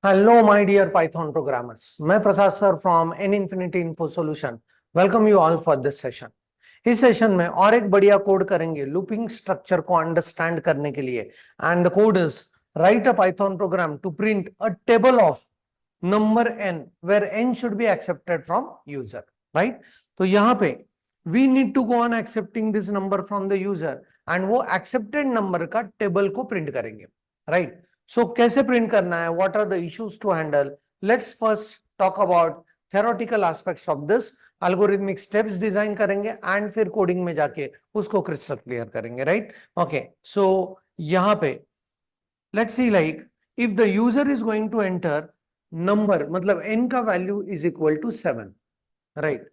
Hello my dear Python programmers. मैं Prasad sir from an infinity info solution welcome you all for this session. इस session में और एक बढ़िया कोड करेंगे लूपिंग स्ट्रक्चर को अंडरस्टैंड करने के लिए। And the code is write a Python program to print a table of number n where n should be accepted from user, right? तो यहाँ पे we need to go on accepting this number from the user and वो accepted number का table को print करेंगे, right? So कैसे print करना है, what are the issues to handle, let's first talk about theoretical aspects of this. Algorithmic steps design करेंगे and फिर coding में जाके उसको क्रिस्टल क्लियर करेंगे, राइट? ओके, सो यहां पे let's see like if the user is going to enter number, मतलब n का value is equal to 7, right?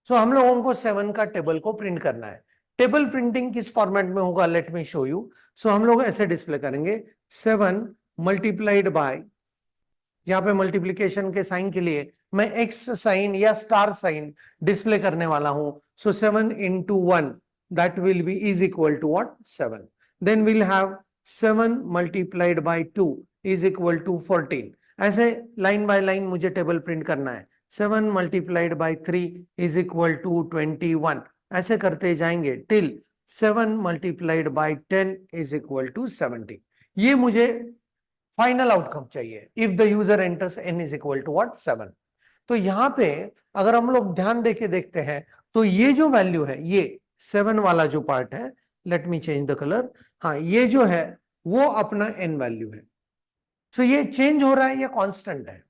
So हम लोगों को 7 का टेबल को प्रिंट करना है। टेबल प्रिंटिंग किस फॉर्मेट में होगा, लेट मी शो यू। सो हम लोग ऐसे डिस्प्ले करेंगे 7 मल्टीप्लाइड बाय, यहाँ पे मल्टीप्लीकेशन के साइन के लिए मैं एक्स साइन या स्टार साइन डिस्प्ले करने वाला हूं। सो 7 into 1 that will be is equal to what, 7. Then we'll have 7 multiplied by 2 is equal to 14. ऐसे लाइन बाय लाइन मुझे टेबल प्रिंट करना है। 7 multiplied by 3 is equal to 21. ऐसे करते जाएंगे till 7 multiplied by 10 is equal to 70. ये मुझे final outcome चाहिए if the user enters n is equal to what, 7। तो यहां पे अगर हम लोग ध्यान देके देखते हैं तो ये जो वैल्यू है, ये 7 वाला जो पार्ट है, let me change the colour, हाँ ये जो है वो अपना n वैल्यू है। सो ये चेंज हो रहा है या कांस्टेंट है?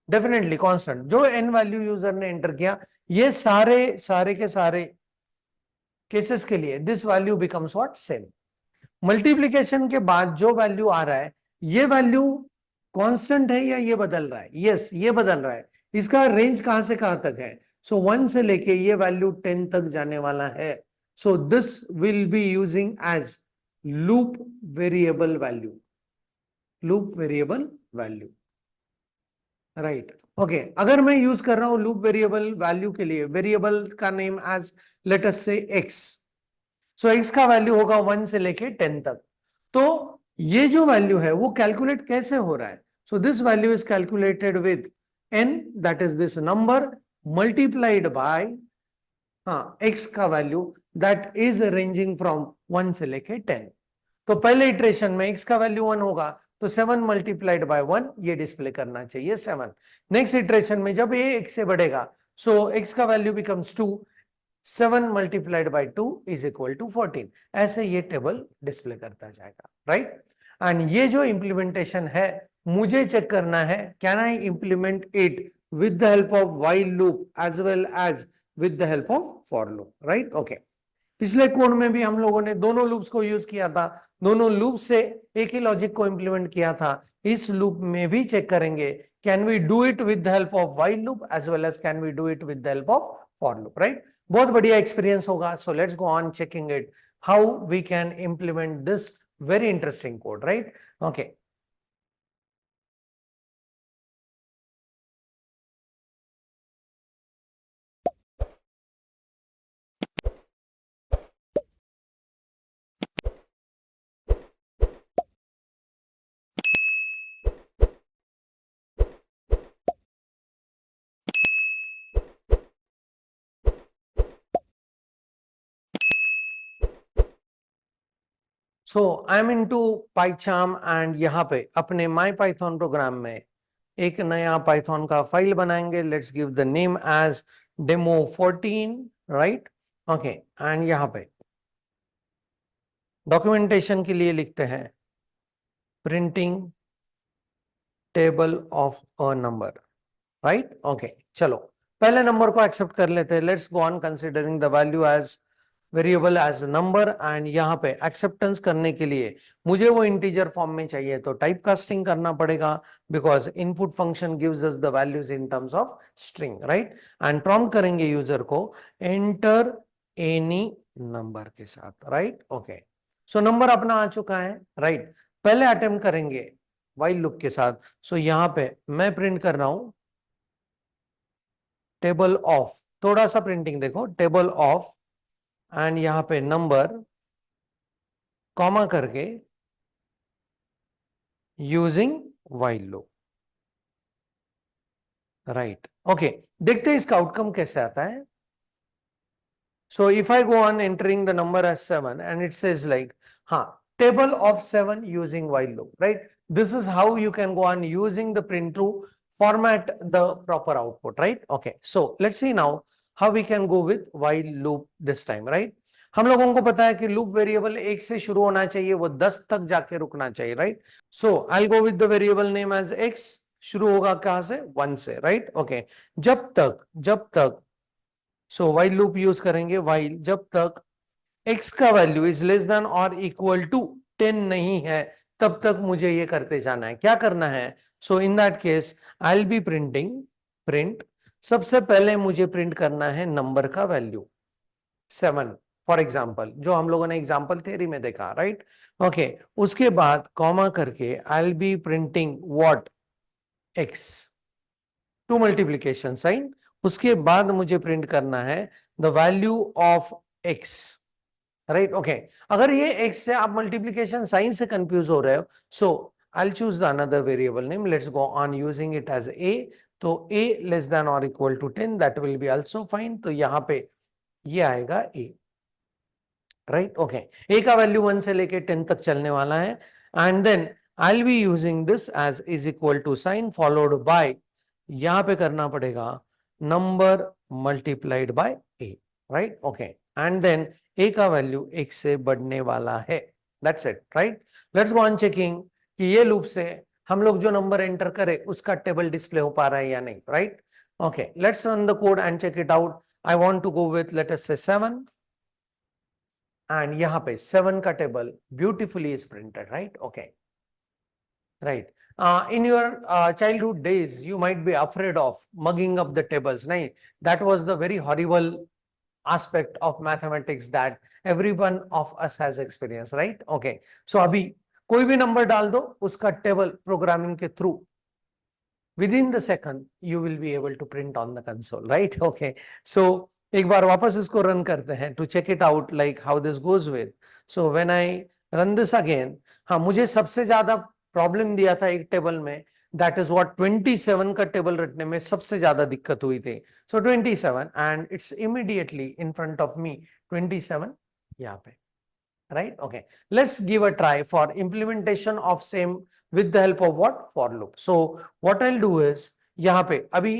Definitely constant. जो n वैल्यू यूजर ने एंटर किया, ये सारे सारे के सारे केसेस के लिए this value becomes what, same. Multiplication के बाद जो वैल्यू आ रहा है, ये वैल्यू कांस्टेंट है या ये बदल रहा है? यस, ये बदल रहा है। इसका रेंज कहां से कहां तक है? सो 1 से लेके ये वैल्यू 10 तक जाने वाला है। So this will be using as loop variable value, loop variable value, right? Okay, अगर मैं यूज कर रहा हूं लूप वेरिएबल वैल्यू के लिए वेरिएबल का नेम एज लेट अस से एक्स, सो एक्स का वैल्यू होगा 1 से लेके 10 तक। तो ये जो वैल्यू है वो कैलकुलेट कैसे हो रहा है? So this value is calculated with n, that is this number, multiplied bye हाँ एक्स का value that is ranging from 1 से लेके 10। तो पहले इटरेशन में एक्स का वैल्यू 1 होगा तो 7 मल्टीप्लाइड बाय 1 ये डिस्प्ले करना चाहिए 7। नेक्स्ट इटरेशन में जब ये x से बढ़ेगा, सो x का value becomes 2, 7 multiplied by 2 is equal to 14। ऐसे ये टेबल डिस्प्ले करता जाएगा, राइट? एंड ये जो इंप्लीमेंटेशन है, मुझे चेक करना है can I implement it with the help of while loop as well as with the help of for loop, right? Okay, पिछले कोड में भी हम लोगों ने दोनों लूप्स को यूज किया था, दोनों लूप से एक ही लॉजिक को इंप्लीमेंट किया था। इस लूप में भी चेक करेंगे can we do it with the help of while loop as well as can we do it with the help of for loop, right? बहुत बढ़िया एक्सपीरियंस होगा। So let's go on checking it how we can implement this very interesting code, right? Okay, so I am into PyCharm and यहाँ पे अपने माई Python programme में एक नया Python का फाइल बनाएंगे। Let's give the name as demo 14, right? Okay, and यहाँ पे डॉक्यूमेंटेशन के लिए लिखते हैं printing table of a number, right? Okay, चलो पहले नंबर को एक्सेप्ट कर लेते हैं। Let's go on considering the value as variable as number. And यहाँ पे एक्सेप्टेंस करने के लिए मुझे वो इंटीजर फॉर्म में चाहिए तो टाइप कास्टिंग करना पड़ेगा because input function gives us the values in terms of string, right? And prompt करेंगे यूजर को एंटर एनी नंबर के साथ, राइट? ओके, सो नंबर अपना आ चुका है, राइट? पहले अटेम्प्ट करेंगे व्हाइल लूप के साथ। सो यहाँ पे मैं प्रिंट कर रहा हूं टेबल ऑफ, थोड़ा सा प्रिंटिंग देखो, टेबल ऑफ एंड यहां पे नंबर कॉमा करके using while loop, right okay, देखते हैं इसका आउटकम कैसे आता है. So if I go on entering the number as 7 and it says like, table of 7 using while loop, right? This is how you can go on using the print to format the proper output, right? Okay, so let's see now how we can go with while loop this time, right? हम लोगों को पता है कि loop variable 1 से शुरू होना चाहिए, वो 10 तक जाके रुकना चाहिए, right? So I go with the variable name as x, शुरू होगा कहां से? 1 से, राइट? ओके, जब तक सो वाइल लूप यूज करेंगे, वाइल जब तक x का वैल्यू इज लेस देन और इक्वल टू 10 नहीं है, तब तक मुझे ये करते जाना है. क्या करना है? So in that case I will be printing, print, सबसे पहले मुझे प्रिंट करना है नंबर का वैल्यू 7 फॉर एग्जाम्पल, जो हम लोगों ने एग्जाम्पल थ्योरी में देखा, राइट? ओके, उसके बाद कॉमा करके I will be printing what? x, to multiplication sign. उसके बाद मुझे प्रिंट करना है the value of x, right? Okay, अगर ये x से आप मल्टीप्लीकेशन साइन से कंफ्यूज हो रहे हो, so I will choose the another variable name. Let's go on using it as a. तो a लेस देन और equal to 10, that will be also fine. तो यहां पे ये आएगा a, राइट? ओके, a का वैल्यू 1 से लेके 10 तक चलने वाला है. And then I will be using this as is equal to sign followed by, यहां पे करना पड़ेगा number multiplied by a, right? Okay, and then a का वैल्यू 1 से बढ़ने वाला है. That's it, right? Let's go on checking कि ये लूप से हम लोग जो नंबर एंटर करें उसका टेबल डिस्प्ले हो पा रहा है या नहीं, right? Okay, let's run the code and check it out. I want to go with let us से 7 एंड यहाँ पे 7 का table beautifully is printed, right? Okay, right. In your childhood days, you might be afraid of mugging up the tables. Nahin, that was the very horrible aspect of mathematics that everyone of us has experienced, right? Okay, so अभी कोई भी number डाल दो, उसका table programming के through within the second you will be able to print on the console, right? Okay, so एक बार वापस इसको रन करते हैं to check it out like how this goes with. So when I run this again, हाँ, मुझे सबसे ज्यादा problem दिया था एक टेबल में, that is what 27 का टेबल रटने में सबसे ज्यादा दिक्कत हुई थी. So 27 and it's immediately in front of me 27 यहाँ पे, right? Okay, let's give a try for implementation of same with the help of what? For loop. So what I'll do is, यहाँ पे अभी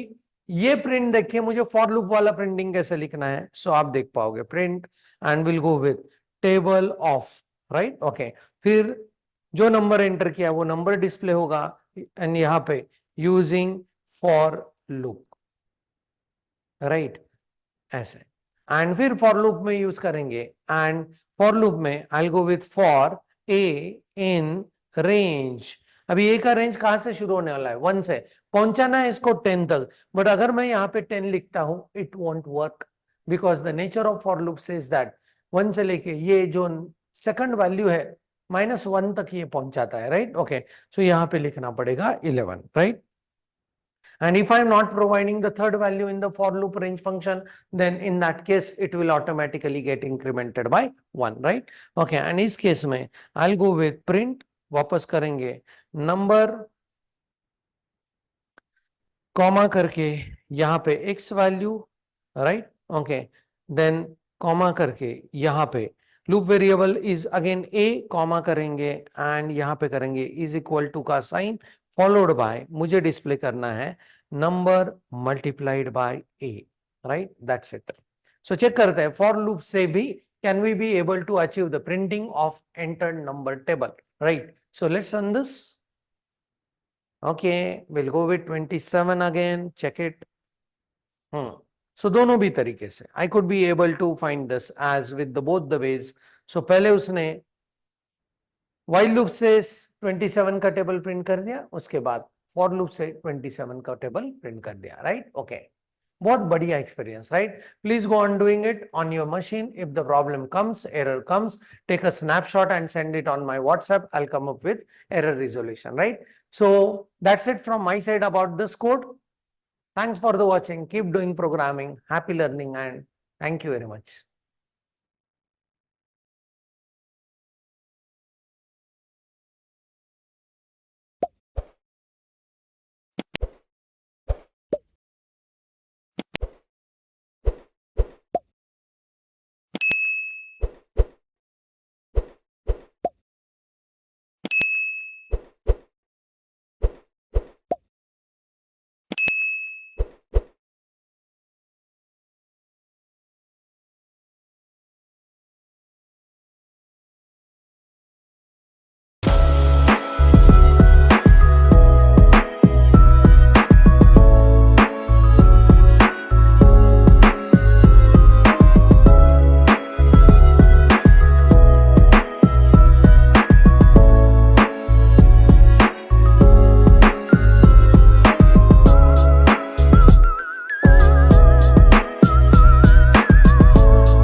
ये प्रिंट देखिए, मुझे for loop वाला printing कैसे लिखना है. सो आप देख पाओगे, print and will go with table of, right? Okay, फिर जो नंबर एंटर किया वो नंबर डिस्प्ले होगा एंड यहाँ पे यूजिंग फॉर लूप, राइट? ऐसे, एंड फिर फॉर लूप में यूज करेंगे. एंड फॉर लूप में I go with for a in range. अभी ए का रेंज कहां से शुरू होने वाला है? 1 से. पहुंचाना है इसको 10 तक, बट अगर मैं यहाँ पे 10 लिखता हूं, it won't work because the nature of for loop says that 1 से लेके ये जो सेकंड वैल्यू है -1 तक ये पहुंचाता है, राइट? ओके, सो यहाँ पे लिखना पड़ेगा 11, right? And if I am not providing the third value in the for loop range function, then in that case it will automatically get incremented by 1, right? Okay, and इस case में I'll go with print, वापस करेंगे number comma करके यहाँ पे x value, right? Okay, then comma करके यहाँ पे loop variable is again a, comma करेंगे and यहाँ पे करेंगे is equal to का साइन followed by, मुझे डिस्प्ले करना है number multiplied by a, right? That's it. So check करते हैं फॉर लूप से भी can we be able to achieve the printing of entered number table, right? So let's run this. Okay, will go with 27 again, check it. सो दोनों भी तरीके से I could be able to find this as with the both the ways. So पहले उसने while loop से 27 का table print कर दिया, उसके बाद फॉर लूप से 27 का टेबल प्रिंट कर दिया, राइट? ओके, बहुत बढ़िया experience, right? Please go on doing it on your machine. If the problem comes, error comes, take a snapshot and send it on my WhatsApp. I will come up with error resolution, right? So that's it from my side about this code. Thanks for the watching. Keep doing programming. Happy learning and thank you very much.